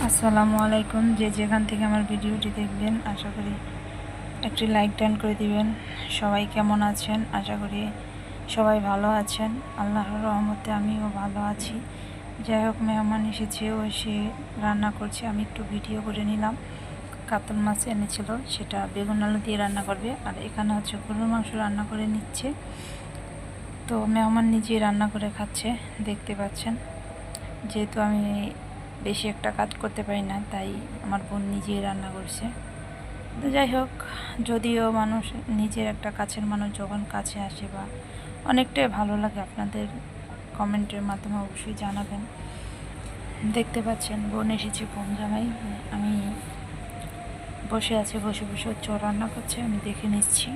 আসসালামু আলাইকুম। যে যেখান থেকে আমার ভিডিওটি দেখবেন আশা করি একটি লাইক টান করে দিবেন। সবাই কেমন আছেন? আশা করি সবাই ভালো আছেন। আল্লাহর রহমতে আমিও ভালো আছি। যাই হোক, মেহমান এসেছে, ও সে রান্না করছে, আমি একটু ভিডিও করে নিলাম। কাতল মাছ এনেছিল, সেটা বেগুন আলু দিয়ে রান্না করবে। আর এখানে হচ্ছে গরুর মাংস রান্না করে নিচ্ছে। তো মেহমান নিজেই রান্না করে খাচ্ছে, দেখতে পাচ্ছেন। যেহেতু আমি বেশি একটা কাজ করতে পারি না, তাই আমার বোন নিজেই রান্না করছে। তো যাই হোক, যদিও মানুষ নিজের একটা কাছের মানুষ যখন কাছে আসে বা অনেকটাই ভালো লাগে, আপনাদের কমেন্টের মাধ্যমে অবশ্যই জানাবেন। দেখতে পাচ্ছেন বোন এসেছে, বোন জামাই। আমি বসে আছি, বসে বসে হচ্ছে ও রান্না করছে, আমি দেখে নিচ্ছি।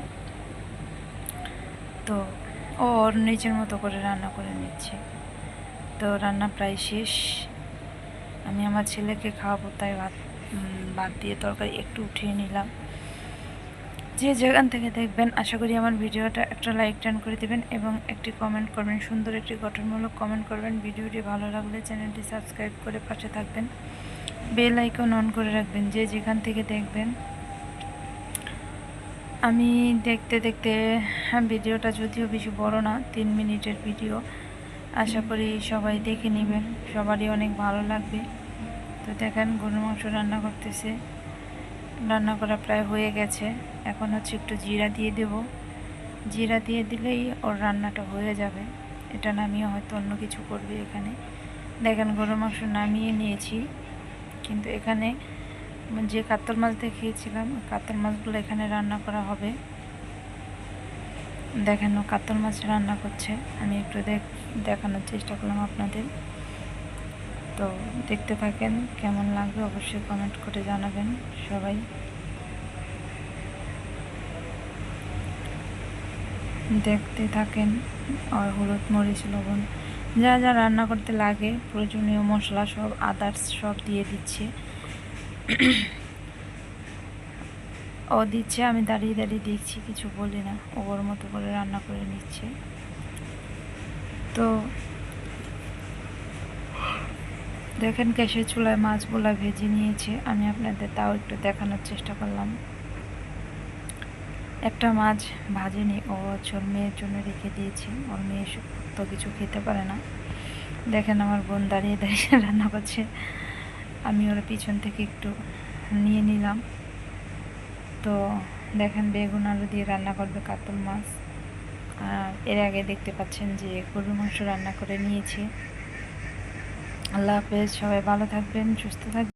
তো ও ওর নিজের মতো করে রান্না করে নিচ্ছে। তো রান্না প্রায় শেষ। আমি আমার ছেলেকে খাওয়াবো, তাই ভাত দিয়ে তরকারি একটু উঠিয়ে নিলাম। যে যেখান থেকে দেখবেন আশা করি আমার ভিডিওটা একটা লাইক টান করে দেবেন এবং একটি কমেন্ট করবেন, সুন্দর একটি গঠনমূলক কমেন্ট করবেন। ভিডিওটি ভালো লাগলে চ্যানেলটি সাবস্ক্রাইব করে পাশে থাকবেন, বেল আইকন অন করে রাখবেন। যে যেখান থেকে দেখবেন, আমি দেখতে দেখতে ভিডিওটা যদিও বেশি বড় না, 3 মিনিটের ভিডিও, আশা করি সবাই দেখে নেবেন, সবারই অনেক ভালো লাগবে। তো দেখেন গরুর মাংস রান্না করতেছে, রান্না করা প্রায় হয়ে গেছে। এখন হচ্ছে একটু জিরা দিয়ে দেব, জিরা দিয়ে দিলেই ওর রান্নাটা হয়ে যাবে। এটা নামিয়ে হয়তো অন্য কিছু করবে। এখানে দেখেন গরুর মাংস নামিয়ে নিয়েছি, কিন্তু এখানে যে কাতল মাছ দেখিয়েছিলাম, কাতল মাছগুলো এখানে রান্না করা হবে। দেখেন ও কাতল মাছ রান্না করছে, আমি একটু দেখানোর চেষ্টা করলাম আপনাদের। তো দেখতে থাকেন, কেমন লাগবে অবশ্যই কমেন্ট করে জানাবেন সবাই। দেখতে থাকেন। আর হলুদ, মরিচ, লবণ যা যা রান্না করতে লাগে, প্রয়োজনীয় মশলা সব, আদার্স সব দিয়ে দিচ্ছে। ও দিচ্ছে, আমি দাঁড়িয়ে দাঁড়িয়ে দেখছি, কিছু বলি না। ও ওর মতো করে রান্না করে নিচ্ছে। তো দেখেন গ্যাসের চুলায় মাছগুলো ভেজে নিয়েছে, আমি আপনাদের তাও একটু দেখানোর চেষ্টা করলাম। একটা মাছ ভাজেনি, ও ওর মেয়ের জন্য রেখে দিয়েছে। ওর মেয়ে তো কিছু খেতে পারে না। দেখেন আমার বোন দাঁড়িয়ে দাঁড়িয়ে রান্না করছে, আমি ওর পিছন থেকে একটু নিয়ে নিলাম। তো দেখেন বেগুন আলু দিয়ে রান্না করবে কাতল মাছ। আর এর আগে দেখতে পাচ্ছেন যে গরুর মাংস রান্না করে নিয়েছি। আল্লাহ হাফেজ, সবাই ভালো থাকবেন, সুস্থ থাকবেন।